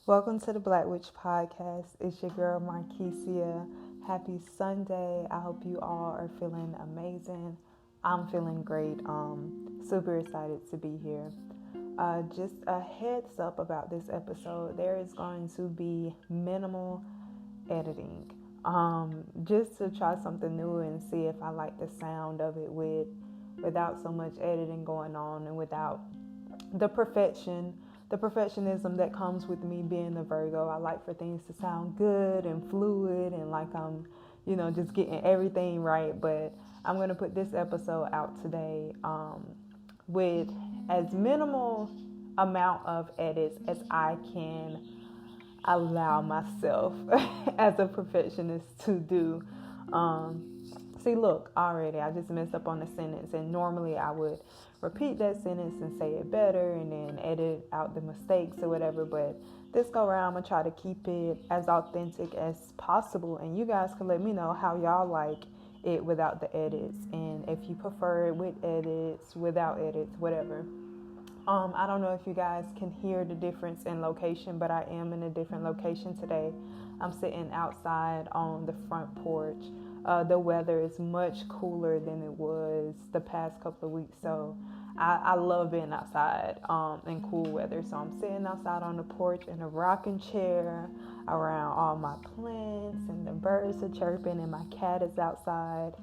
Welcome to the Black Witch Podcast. It's your girl Markesia. Happy Sunday. I hope you all are feeling amazing. I'm feeling great. Super excited to be here. Just a heads up about this episode. There is going to be minimal editing. Just to try something new and see if I like the sound of it without so much editing going on and without the perfectionism that comes with me being a Virgo. I like for things to sound good and fluid and like I'm, just getting everything right. But I'm going to put this episode out today with as minimal amount of edits as I can allow myself as a perfectionist to do. See, look, already I just messed up on a sentence, and normally I would repeat that sentence and say it better and then edit out the mistakes or whatever. But this go around, I'm going to try to keep it as authentic as possible. And you guys can let me know how y'all like it without the edits. And if you prefer it with edits, without edits, whatever. I don't know if you guys can hear the difference in location, but I am in a different location today. I'm sitting outside on the front porch. The weather is much cooler than it was the past couple of weeks, so I love being outside in cool weather. So I'm sitting outside on the porch in a rocking chair around all my plants, and the birds are chirping, and my cat is outside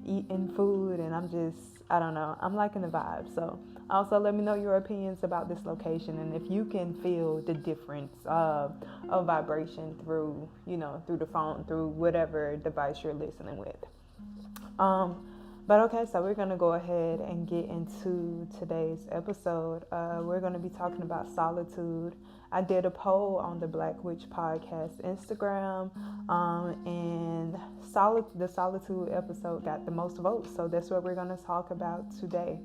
eating food, and I'm liking the vibe. So also let me know your opinions about this location and if you can feel the difference of vibration through the phone, through whatever device you're listening with. But okay, so we're going to go ahead and get into today's episode. We're going to be talking about solitude. I did a poll on the Black Witch Podcast Instagram, and the solitude episode got the most votes. So that's what we're going to talk about today.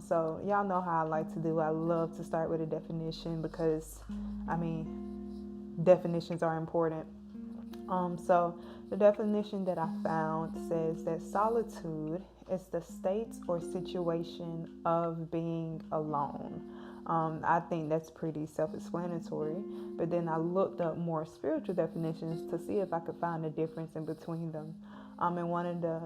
So y'all know how I like to do. I love to start with a definition because, definitions are important. So the definition that I found says that solitude is the state or situation of being alone. I think that's pretty self-explanatory, but then I looked up more spiritual definitions to see if I could find a difference in between them. And one of the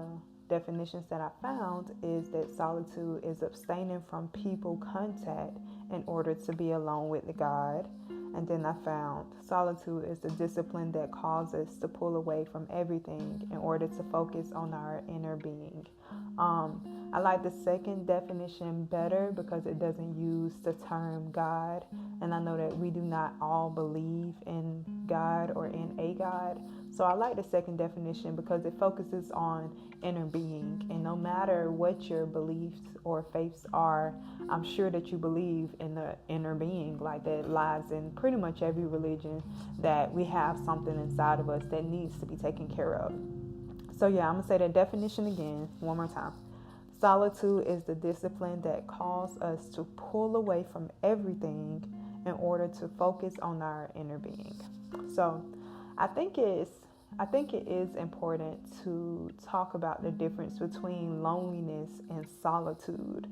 definitions that I found is that solitude is abstaining from people contact in order to be alone with God. And then I found solitude is the discipline that causes us to pull away from everything in order to focus on our inner being. I like the second definition better because it doesn't use the term God. And I know that we do not all believe in God or in a God. So I like the second definition because it focuses on inner being. And no matter what your beliefs or faiths are, I'm sure that you believe in the inner being, like that lies in pretty much every religion, that we have something inside of us that needs to be taken care of. So yeah, I'm going to say that definition again one more time. Solitude is the discipline that calls us to pull away from everything in order to focus on our inner being. So I think it is important to talk about the difference between loneliness and solitude.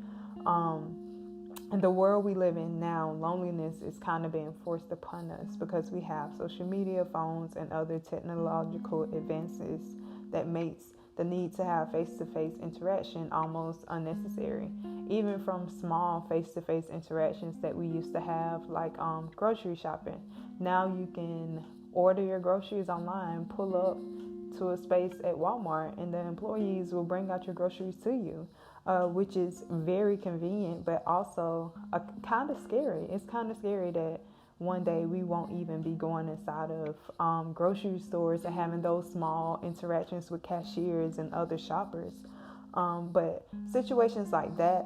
In the world we live in now, loneliness is kind of being forced upon us because we have social media, phones, and other technological advances that makes the need to have face-to-face interaction almost unnecessary. Even from small face-to-face interactions that we used to have, like grocery shopping. Now you can order your groceries online, pull up to a space at Walmart, and the employees will bring out your groceries to you, which is very convenient, but also kind of scary. It's kind of scary that one day we won't even be going inside of grocery stores and having those small interactions with cashiers and other shoppers. But situations like that,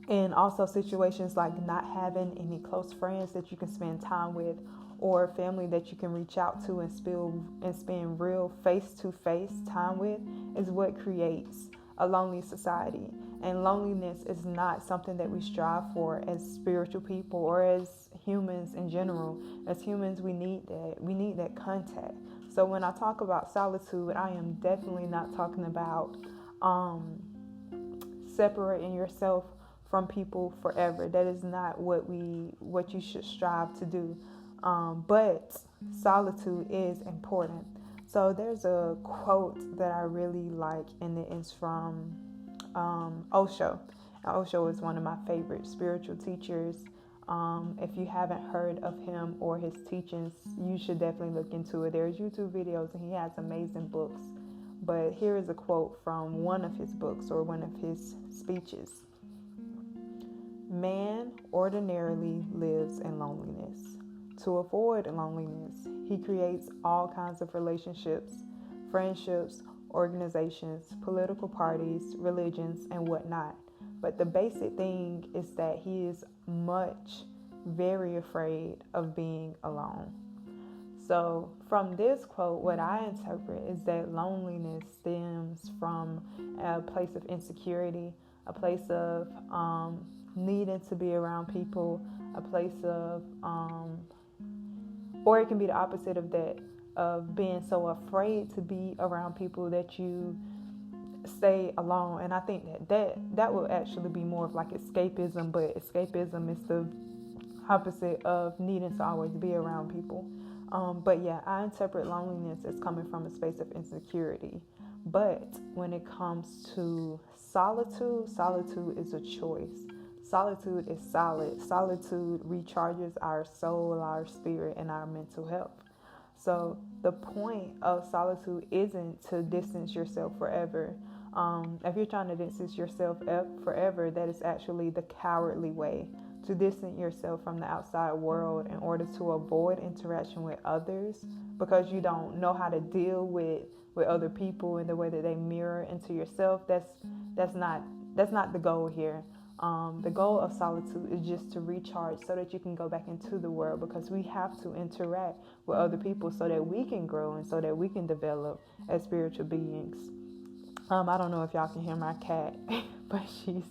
and also situations like not having any close friends that you can spend time with, or family that you can reach out to and spend real face-to-face time with, is what creates a lonely society. And loneliness is not something that we strive for as spiritual people or as humans in general. As humans, we need that contact. So when I talk about solitude, I am definitely not talking about separating yourself from people forever. That is not what you should strive to do. But solitude is important. So there's a quote that I really like, and it is from Osho. Now, Osho is one of my favorite spiritual teachers. If you haven't heard of him or his teachings, you should definitely look into it. There's YouTube videos, and he has amazing books. But here is a quote from one of his books or one of his speeches. Man ordinarily lives in loneliness. To avoid loneliness, he creates all kinds of relationships, friendships, organizations, political parties, religions, and whatnot. But the basic thing is that he is very afraid of being alone. So from this quote, what I interpret is that loneliness stems from a place of insecurity, a place of needing to be around people, a place of, or it can be the opposite of that, of being so afraid to be around people that you stay alone. And I think that will actually be more of like escapism, but escapism is the opposite of needing to always be around people. But yeah, I interpret loneliness as coming from a space of insecurity. But when it comes to solitude, solitude is a choice. Solitude is solid. Solitude recharges our soul, our spirit, and our mental health. So the point of solitude isn't to distance yourself forever. If you're trying to distance yourself forever, that is actually the cowardly way, to distance yourself from the outside world in order to avoid interaction with others because you don't know how to deal with other people and the way that they mirror into yourself. That's not the goal here. The goal of solitude is just to recharge so that you can go back into the world, because we have to interact with other people so that we can grow and so that we can develop as spiritual beings. I don't know if y'all can hear my cat, but she's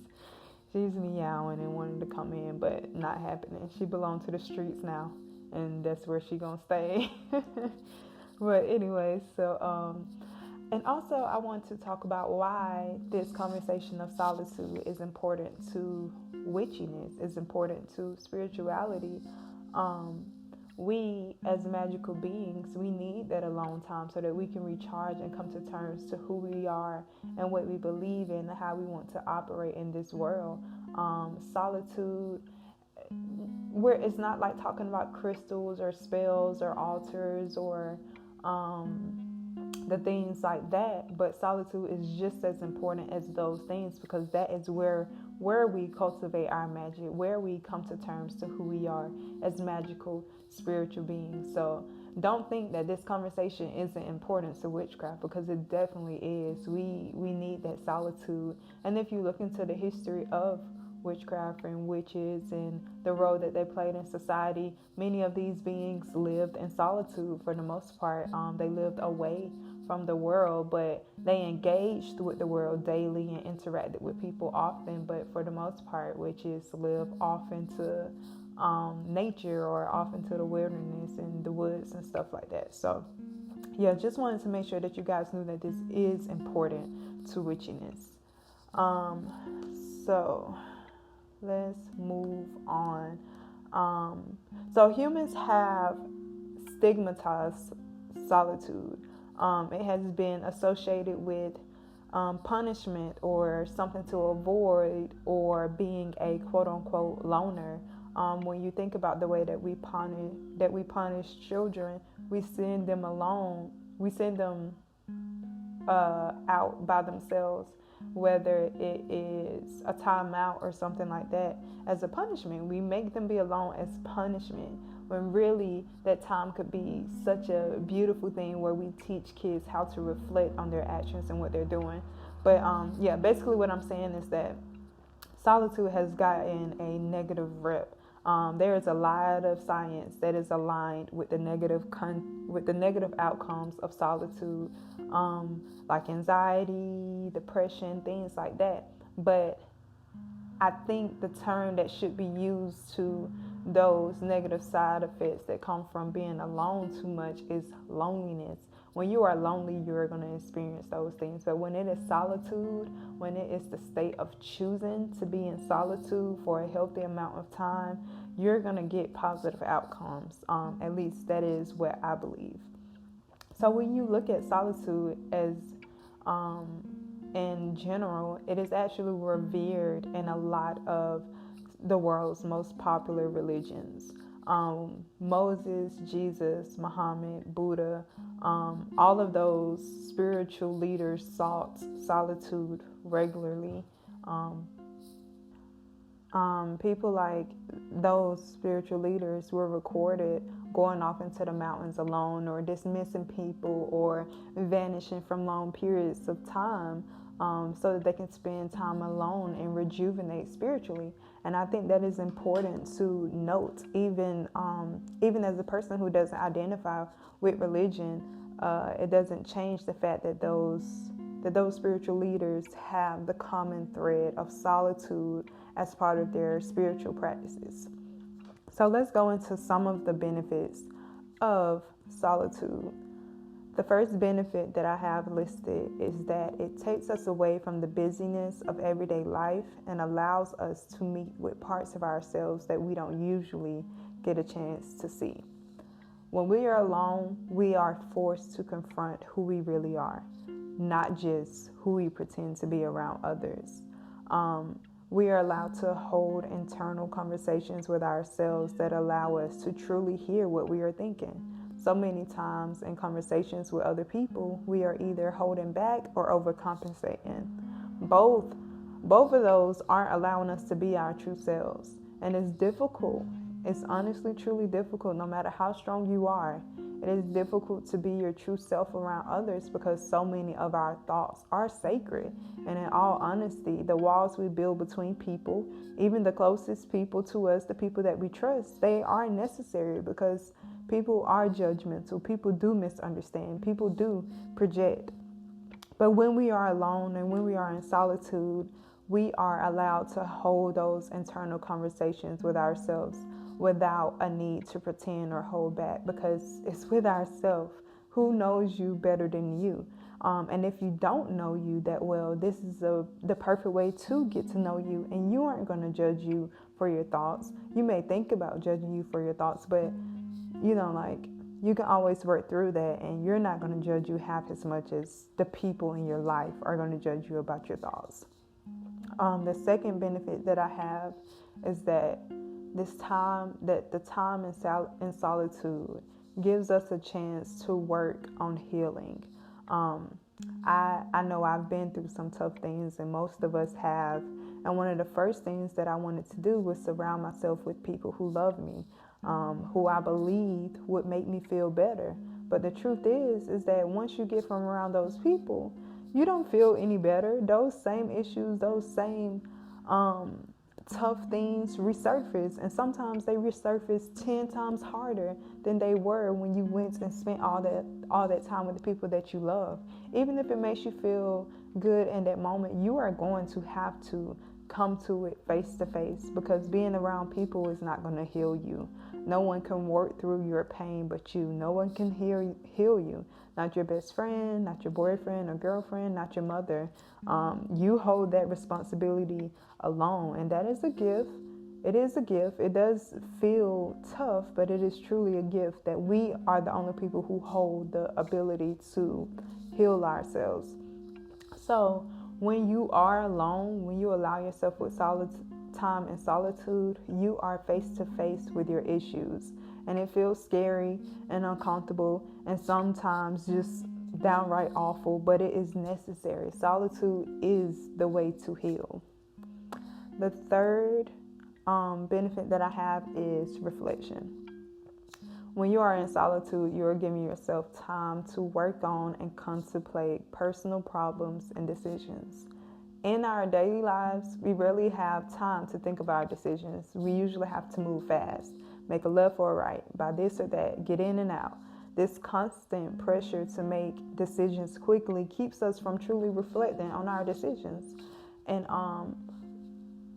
meowing and wanting to come in, but not happening. She belongs to the streets now, and that's where she gonna stay. But anyway, so and also I want to talk about why this conversation of solitude is important to witchiness, is important to spirituality. We as magical beings, we need that alone time so that we can recharge and come to terms to who we are and what we believe in and how we want to operate in this world. Solitude, where it's not like talking about crystals or spells or altars or the things like that, but solitude is just as important as those things, because that is where we cultivate our magic, where we come to terms to who we are as magical spiritual beings. So don't think that this conversation isn't important to witchcraft, because it definitely is. We need that solitude. And if you look into the history of witchcraft and witches and the role that they played in society, many of these beings lived in solitude for the most part. They lived away from the world, but they engaged with the world daily and interacted with people often. But for the most part, witches live off into nature or off into the wilderness and the woods and stuff like that. So yeah, just wanted to make sure that you guys knew that this is important to witchiness. So let's move on. So humans have stigmatized solitude. It has been associated with punishment or something to avoid, or being a quote-unquote loner. When you think about the way that we punish children, we send them alone. We send them out by themselves, whether it is a timeout or something like that, as a punishment. We make them be alone as punishment, when really that time could be such a beautiful thing where we teach kids how to reflect on their actions and what they're doing. But yeah, basically what I'm saying is that solitude has gotten a negative rep. There is a lot of science that is aligned with the negative outcomes of solitude, like anxiety, depression, things like that. But I think the term that should be used to those negative side effects that come from being alone too much is loneliness. When you are lonely, you're going to experience those things. But when it is solitude, when it is the state of choosing to be in solitude for a healthy amount of time, you're going to get positive outcomes. At least that is what I believe. So when you look at solitude as in general, it is actually revered in a lot of the world's most popular religions. Moses, Jesus, Muhammad, Buddha, all of those spiritual leaders sought solitude regularly. People like those spiritual leaders were recorded going off into the mountains alone, or dismissing people, or vanishing from long periods of time, so that they can spend time alone and rejuvenate spiritually. And I think that is important to note, even as a person who doesn't identify with religion. It doesn't change the fact that those spiritual leaders have the common thread of solitude as part of their spiritual practices. So let's go into some of the benefits of solitude. The first benefit that I have listed is that it takes us away from the busyness of everyday life and allows us to meet with parts of ourselves that we don't usually get a chance to see. When we are alone, we are forced to confront who we really are, not just who we pretend to be around others. We are allowed to hold internal conversations with ourselves that allow us to truly hear what we are thinking. So many times in conversations with other people, we are either holding back or overcompensating. Both of those aren't allowing us to be our true selves. And it's difficult. It's honestly, truly difficult, no matter how strong you are. It is difficult to be your true self around others because so many of our thoughts are sacred. And in all honesty, the walls we build between people, even the closest people to us, the people that we trust, they are necessary because people are judgmental. People do misunderstand. People do project. But when we are alone and when we are in solitude, we are allowed to hold those internal conversations with ourselves without a need to pretend or hold back, because it's with ourselves. Who knows you better than you? And if you don't know you that well, this is the perfect way to get to know you. And you aren't going to judge you for your thoughts. You may think about judging you for your thoughts, but you can always work through that, and you're not going to judge you half as much as the people in your life are going to judge you about your thoughts. The second benefit that I have is that the time in solitude gives us a chance to work on healing. I know I've been through some tough things, and most of us have. And one of the first things that I wanted to do was surround myself with people who love me, who I believed would make me feel better. But the truth is that once you get from around those people, you don't feel any better. Those same issues, those same tough things resurface, and sometimes they resurface 10 times harder than they were when you went and spent all that time with the people that you love. Even if it makes you feel good in that moment, you are going to have to come to it face to face, because being around people is not going to heal you. No one can work through your pain but you. No one can heal you. Not your best friend, not your boyfriend or girlfriend, not your mother. You hold that responsibility alone, and that is a gift. It is a gift. It does feel tough, but it is truly a gift that we are the only people who hold the ability to heal ourselves. So when you are alone, when you allow yourself with time in solitude, you are face to face with your issues. And it feels scary and uncomfortable and sometimes just downright awful, but it is necessary. Solitude is the way to heal. The third benefit that I have is reflection. When you are in solitude, you are giving yourself time to work on and contemplate personal problems and decisions. In our daily lives, we rarely have time to think about our decisions. We usually have to move fast, make a left or a right, buy this or that, get in and out. This constant pressure to make decisions quickly keeps us from truly reflecting on our decisions. And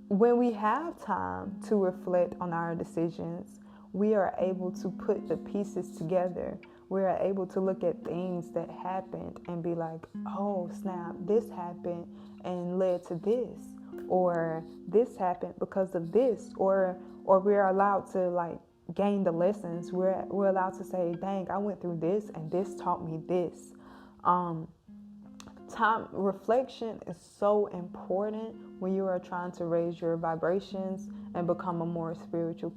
when we have time to reflect on our decisions, we are able to put the pieces together. We are able to look at things that happened and be like, oh, snap, this happened and led to this. or this happened because of this, or we're allowed to like gain the lessons. We're allowed to say, dang, I went through this and this taught me this. Time reflection is so important when you are trying to raise your vibrations and become a more spiritual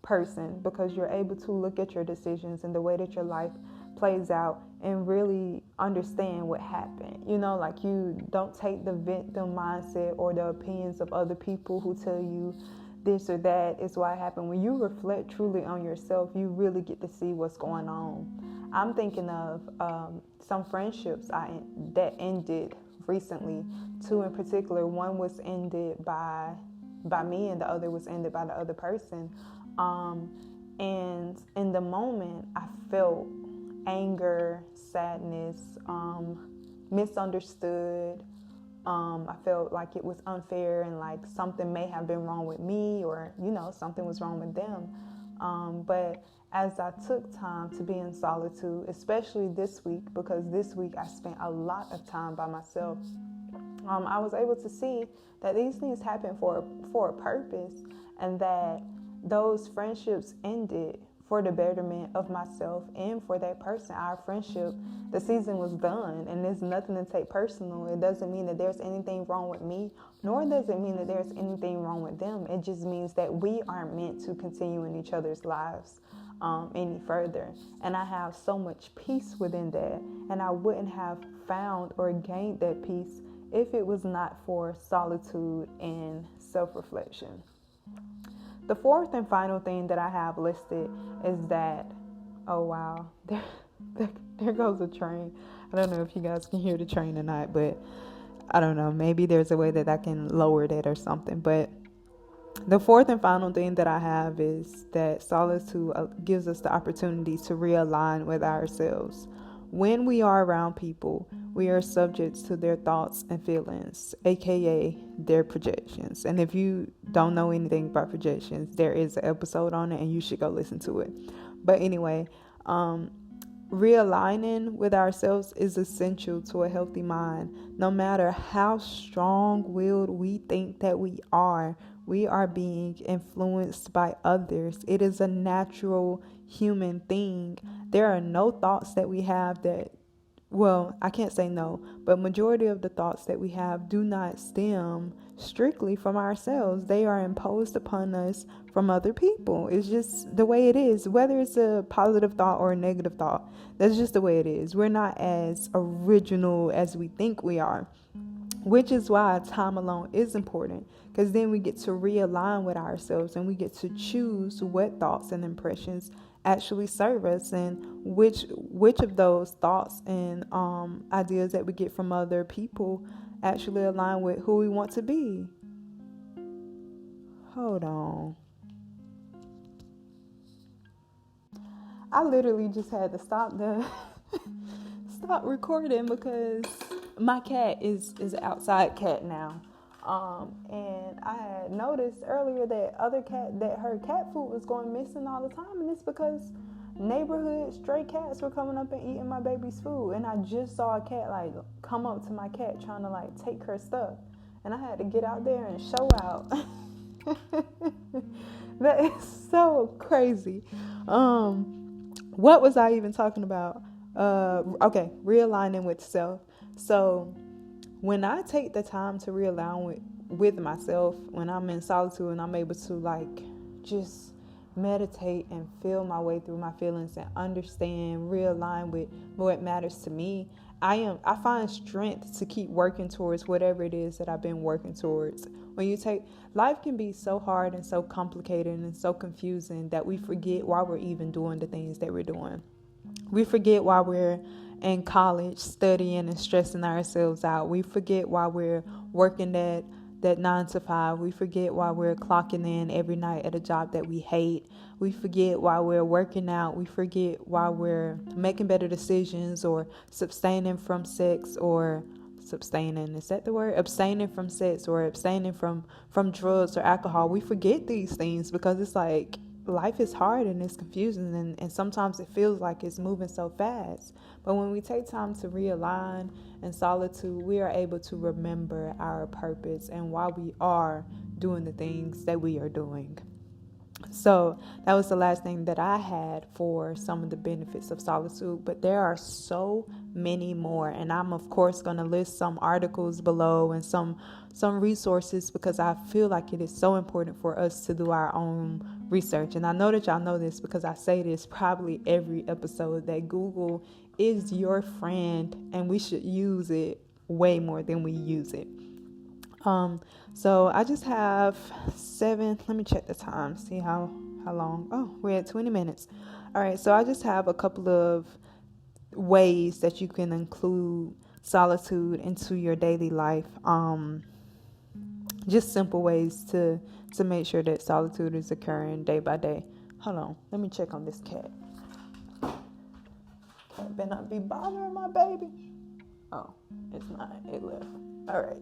person, because you're able to look at your decisions and the way that your life plays out and really understand what happened. Like, you don't take the victim mindset or the opinions of other people who tell you this or that is why it happened. When you reflect truly on yourself, you really get to see what's going on. I'm thinking of some friendships that ended recently. 2 in particular. One was ended by me, and the other was ended by the other person. And in the moment, I felt anger, sadness, misunderstood. I felt like it was unfair and like something may have been wrong with me, or, something was wrong with them. But as I took time to be in solitude, especially this week, because this week I spent a lot of time by myself, I was able to see that these things happen for a purpose, and that those friendships ended for the betterment of myself and for that person. Our friendship, the season was done, and there's nothing to take personal. It doesn't mean that there's anything wrong with me, nor does it mean that there's anything wrong with them. It just means that we aren't meant to continue in each other's lives any further. And I have so much peace within that, and I wouldn't have found or gained that peace if it was not for solitude and self-reflection. The fourth and final thing that I have listed is that, oh wow, there goes a train. I don't know if you guys can hear the train or not, but I don't know, maybe there's a way that I can lower that or something. But the fourth and final thing that I have is that solitude gives us the opportunity to realign with ourselves. When we are around people, we are subject to their thoughts and feelings, aka their projections. And if you don't know anything about projections, there is an episode on it and you should go listen to it. But anyway, realigning with ourselves is essential to a healthy mind. No matter how strong-willed we think that we are being influenced by others. It is a natural human thing. There are no thoughts that we have that, well, I can't say no, but majority of the thoughts that we have do not stem strictly from ourselves. They are imposed upon us from other people. It's just the way it is, whether it's a positive thought or a negative thought. That's just the way it is. We're not as original as we think we are, which is why time alone is important, because then we get to realign with ourselves and we get to choose what thoughts and impressions actually serve us, and which of those thoughts and ideas that we get from other people actually align with who we want to be. Hold on. I literally just had to stop recording because my cat is an outside cat now. And I had noticed earlier that her cat food was going missing all the time, and it's because neighborhood stray cats were coming up and eating my baby's food. And I just saw a cat like come up to my cat trying to like take her stuff, and I had to get out there and show out. That is so crazy. What was I even talking about? Okay, realigning with self. So when I take the time to realign with myself, when I'm in solitude and I'm able to like just meditate and feel my way through my feelings and understand, realign with what matters to me, I find strength to keep working towards whatever it is that I've been working towards. Life can be so hard and so complicated and so confusing that we forget why we're even doing the things that we're doing. We forget why we're in college studying and stressing ourselves out. We forget why we're working that 9 to 5. We forget why we're clocking in every night at a job that we hate. We forget why we're working out. We forget why we're making better decisions or abstaining from sex or abstaining from sex or abstaining from drugs or alcohol. We forget these things because it's like life is hard and it's confusing, and sometimes it feels like it's moving so fast. But when we take time to realign in solitude, we are able to remember our purpose and why we are doing the things that we are doing. So that was the last thing that I had for some of the benefits of solitude, but there are so many more, and I'm of course going to list some articles below and some resources, because I feel like it is so important for us to do our own research. And I know that y'all know this because I say this probably every episode, that Google is your friend and we should use it way more than we use it. So I just have 7, let me check the time, see how long. Oh, we're at 20 minutes. All right. So I just have a couple of ways that you can include solitude into your daily life. Just simple ways to make sure that solitude is occurring day by day. Hold on. Let me check on this cat. Cat better not be bothering my baby. Oh, it's not. It left. All right.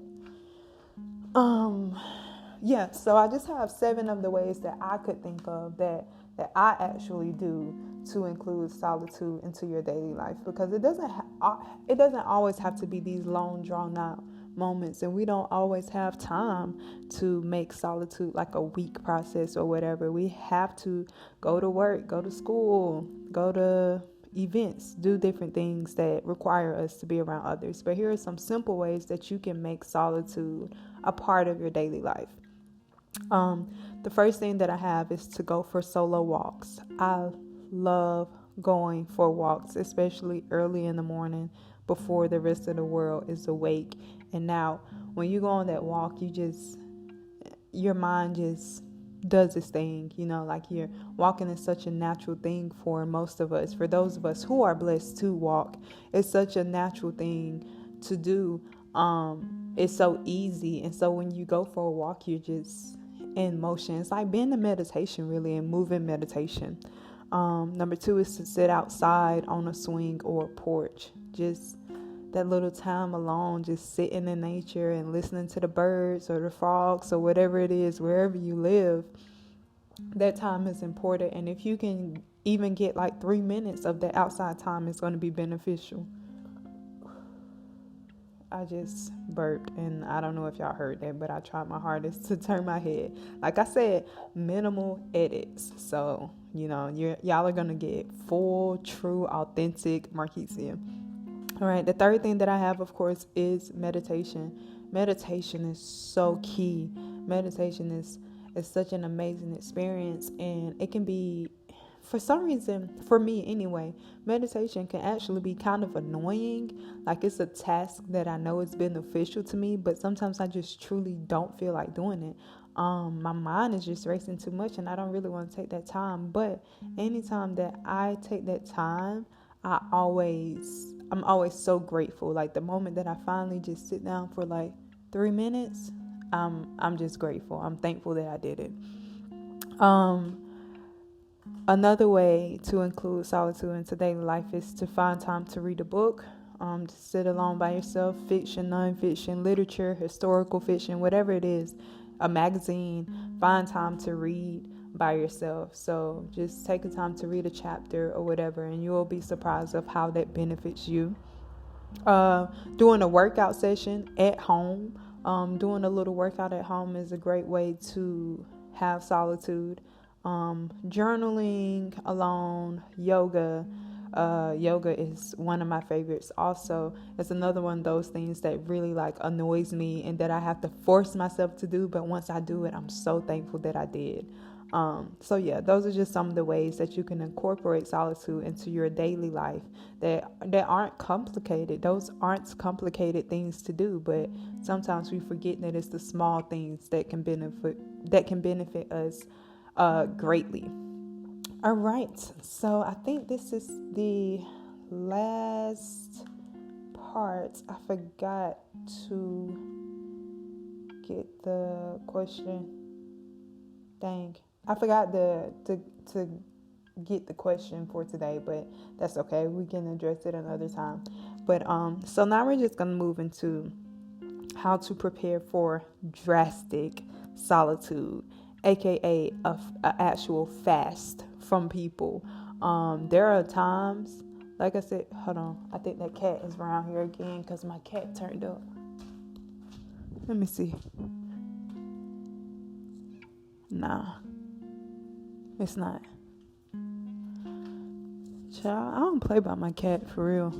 Yeah, so I just have 7 of the ways that I could think of that I actually do to include solitude into your daily life, because it doesn't always have to be these long drawn out moments, and we don't always have time to make solitude like a week process or whatever. We have to go to work, go to school, go to events, do different things that require us to be around others. But here are some simple ways that you can make solitude a part of your daily life. The first thing that I have is to go for solo walks. I love going for walks, especially early in the morning before the rest of the world is awake. And now when you go on that walk, your mind just does this thing, like you're walking is such a natural thing for most of us. For those of us who are blessed to walk, it's such a natural thing to do. It's so easy. And so when you go for a walk, you're just in motion. It's like being in meditation, really, and moving meditation. Number 2 is to sit outside on a swing or a porch. Just that little time alone, just sitting in nature and listening to the birds or the frogs or whatever it is, wherever you live. That time is important. And if you can even get like 3 minutes of that outside time, it's going to be beneficial. I just burped, and I don't know if y'all heard that, but I tried my hardest to turn my head. Like I said, minimal edits. So, y'all are going to get full, true, authentic Marquisia. All right. The third thing that I have, of course, is meditation. Meditation is so key. Meditation is such an amazing experience, and it can be, for some reason, for me anyway, meditation can actually be kind of annoying. Like, it's a task that I know is beneficial to me, but sometimes I just truly don't feel like doing it. My mind is just racing too much, and I don't really want to take that time. But anytime that I take that time, I'm always so grateful. Like, the moment that I finally just sit down for like 3 minutes, I'm just grateful. I'm thankful that I did it. Another way to include solitude into daily life is to find time to read a book, to sit alone by yourself, fiction, nonfiction, literature, historical fiction, whatever it is, a magazine. Find time to read by yourself. So just take the time to read a chapter or whatever, and you will be surprised of how that benefits you. Doing a workout session at home, doing a little workout at home is a great way to have solitude. Journaling alone, yoga is one of my favorites. Also, it's another one of those things that really like annoys me and that I have to force myself to do, but once I do it, I'm so thankful that I did. So yeah, those are just some of the ways that you can incorporate solitude into your daily life that aren't complicated. Those aren't complicated things to do, but sometimes we forget that it's the small things that can benefit us greatly. All right, so I think this is the last part. I forgot to get the question. Dang, I forgot to get the question for today, but that's okay. We can address it another time. But so now we're just gonna move into how to prepare for drastic solitude. aka a actual fast from people. There are times, like I said, hold on, I think that cat is around here again because my cat turned up. Let me see. Nah, it's not. Child, I don't play by my cat for real.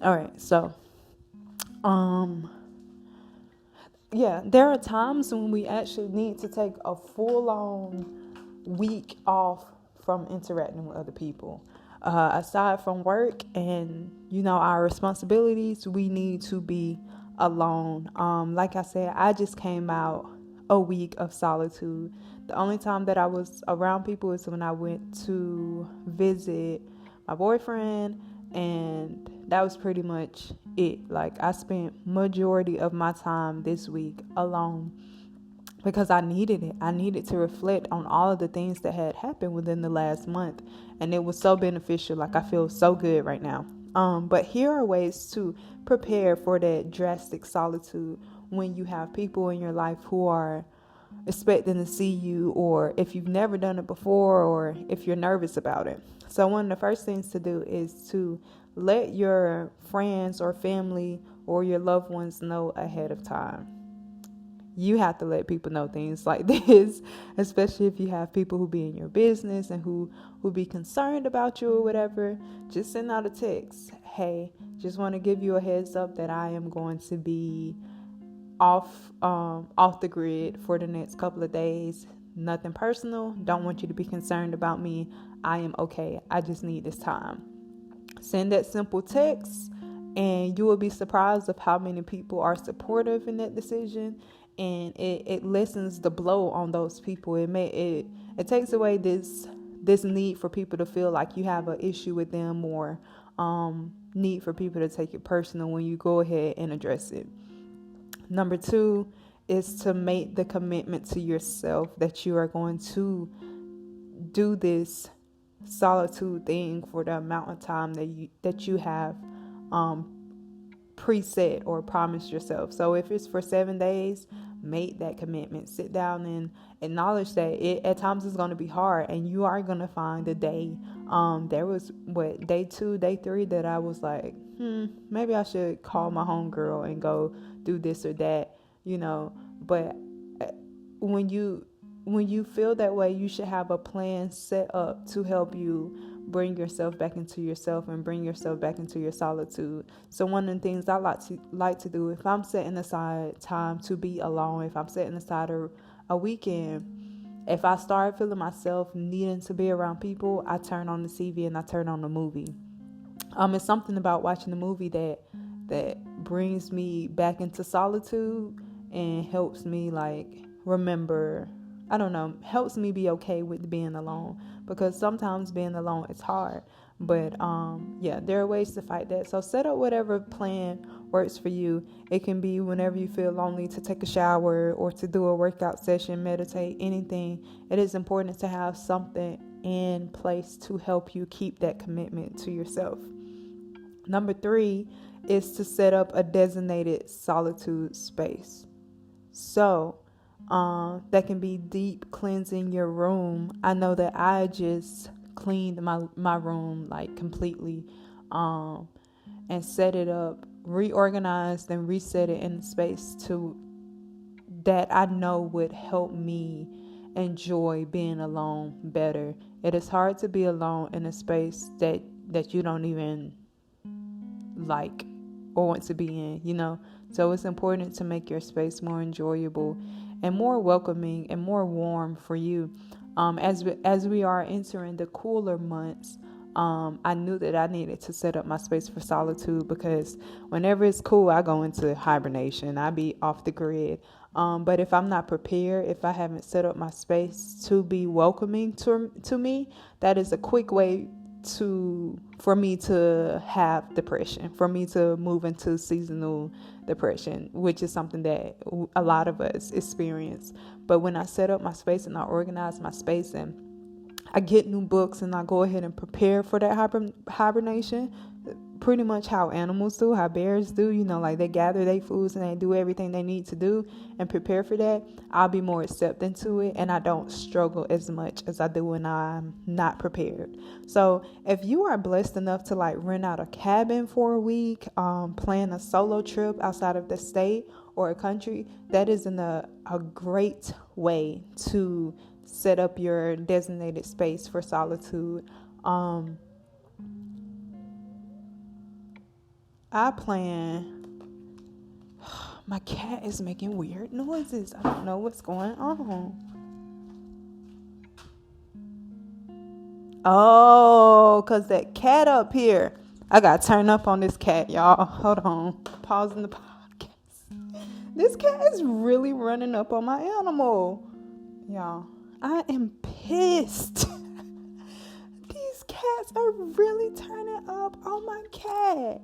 All right, so yeah, there are times when we actually need to take a full-on week off from interacting with other people. Aside from work and, our responsibilities, we need to be alone. Like I said, I just came out a week of solitude. The only time that I was around people is when I went to visit my boyfriend, and that was pretty much it. Like, I spent majority of my time this week alone because I needed it. I needed to reflect on all of the things that had happened within the last month, and it was so beneficial. Like, I feel so good right now. But here are ways to prepare for that drastic solitude when you have people in your life who are expecting to see you, or if you've never done it before, or if you're nervous about it. So one of the first things to do is to let your friends or family or your loved ones know ahead of time. You have to let people know things like this, especially if you have people who be in your business and who be concerned about you or whatever. Just send out a text. Hey, just want to give you a heads up that I am going to be off the grid for the next couple of days. Nothing personal. Don't want you to be concerned about me. I am okay. I just need this time. Send that simple text, and you will be surprised of how many people are supportive in that decision, and it lessens the blow on those people. It takes away this need for people to feel like you have an issue with them, or need for people to take it personal when you go ahead and address it. Number 2 is to make the commitment to yourself that you are going to do this solitude thing for the amount of time that you have preset or promised yourself. So if it's for 7 days, make that commitment. Sit down and acknowledge that it at times is going to be hard, and you are going to find a day. There was day 2, day 3 that I was like, maybe I should call my homegirl and go do this or that, but when you feel that way, you should have a plan set up to help you bring yourself back into yourself and bring yourself back into your solitude. So one of the things I like to do, if I'm setting aside time to be alone, if I'm setting aside a weekend, if I start feeling myself needing to be around people, I turn on the TV and I turn on the movie. It's something about watching the movie that brings me back into solitude and helps me remember. I don't know, helps me be okay with being alone, because sometimes being alone is hard. But there are ways to fight that. So set up whatever plan works for you. It can be whenever you feel lonely, to take a shower or to do a workout session, meditate, anything. It is important to have something in place to help you keep that commitment to yourself. Number 3 is to set up a designated solitude space. So that can be deep cleansing your room. I know that I just cleaned my room completely, and set it up, reorganized and reset it in the space that I know would help me enjoy being alone better. It is hard to be alone in a space that you don't even like or want to be in, So it's important to make your space more enjoyable and more welcoming and more warm for you. As we are entering the cooler months, I knew that I needed to set up my space for solitude, because whenever it's cool, I go into hibernation. I be off the grid. But if I'm not prepared, if I haven't set up my space to be welcoming to me, that is a quick way for me to have depression, for me to move into seasonal depression, which is something that a lot of us experience. But when I set up my space and I organize my space and I get new books and I go ahead and prepare for that hibernation, pretty much how animals do, how bears do, like they gather their foods and they do everything they need to do and prepare for that, I'll be more accepting to it, and I don't struggle as much as I do when I'm not prepared. So if you are blessed enough to like rent out a cabin for a week, plan a solo trip outside of the state or a country, that is a great way to set up your designated space for solitude. I plan. My cat is making weird noises. I don't know what's going on. Oh, because that cat up here. I got to turn up on this cat, y'all. Hold on. Pausing the podcast. This cat is really running up on my animal. Y'all, I am pissed. These cats are really turning up on my cat.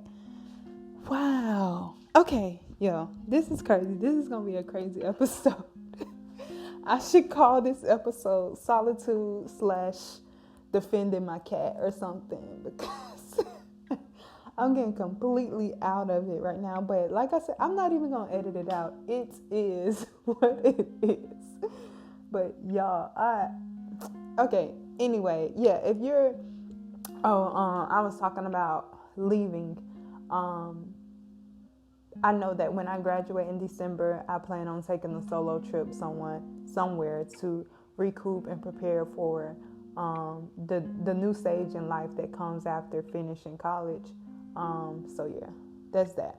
Wow. Okay, this is crazy. This is going to be a crazy episode. I should call this episode Solitude / Defending My Cat or something, because I'm getting completely out of it right now. But like I said, I'm not even going to edit it out. It is what it is. But y'all, okay. Anyway, if you're, I was talking about leaving. I know that when I graduate in December, I plan on taking a solo trip somewhere to recoup and prepare for the new stage in life that comes after finishing college. That's that.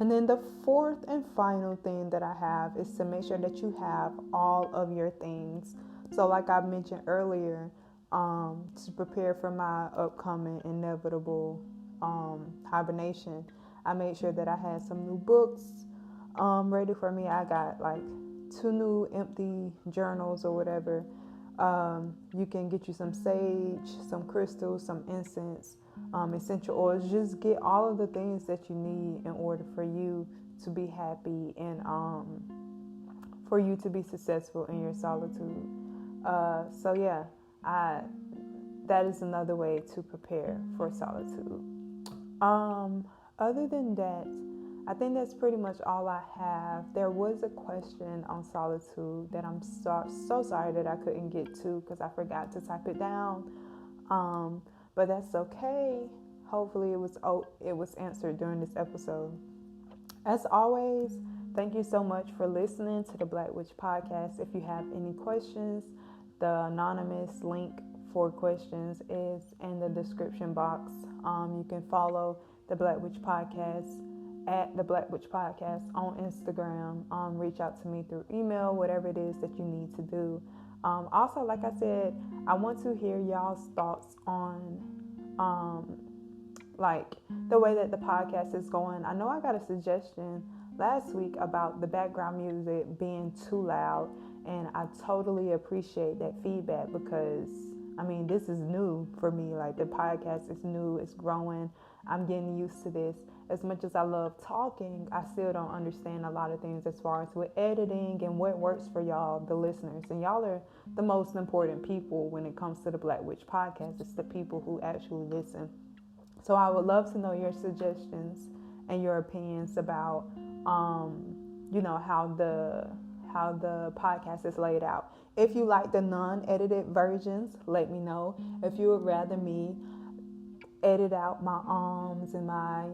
And then the fourth and final thing that I have is to make sure that you have all of your things. So like I mentioned earlier, to prepare for my upcoming inevitable hibernation, I made sure that I had some new books ready for me. I got like 2 new empty journals or whatever. You can get you some sage, some crystals, some incense, essential oils. Just get all of the things that you need in order for you to be happy and for you to be successful in your solitude. That is another way to prepare for solitude. Other than that, I think that's pretty much all I have. There was a question on solitude that I'm so sorry that I couldn't get to because I forgot to type it down. But that's okay. Hopefully it was answered during this episode. As always, thank you so much for listening to the Black Witch Podcast. If you have any questions, the anonymous link for questions is in the description box. You can follow the Black Witch Podcast at the Black Witch Podcast on Instagram. Reach out to me through email, whatever it is that you need to do. Also, like I said, I want to hear y'all's thoughts on like the way that the podcast is going. I know I got a suggestion last week about the background music being too loud, and I totally appreciate that feedback because this is new for me. Like the podcast is new, it's growing. I'm getting used to this. As much as I love talking, I still don't understand a lot of things as far as with editing and what works for y'all, the listeners. And y'all are the most important people when it comes to the Black Witch Podcast. It's the people who actually listen. So I would love to know your suggestions and your opinions about, how the podcast is laid out. If you like the non-edited versions, let me know. If you would rather me edit out my arms and my,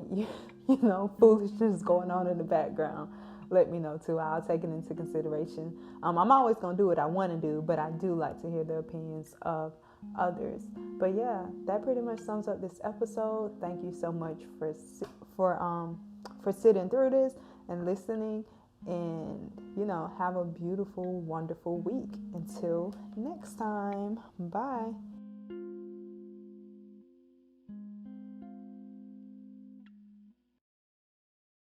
foolishness going on in the background, let me know too. I'll take it into consideration. I'm always going to do what I want to do, but I do like to hear the opinions of others. But that pretty much sums up this episode. Thank you so much for sitting through this and listening, and have a beautiful, wonderful week. Until next time, bye.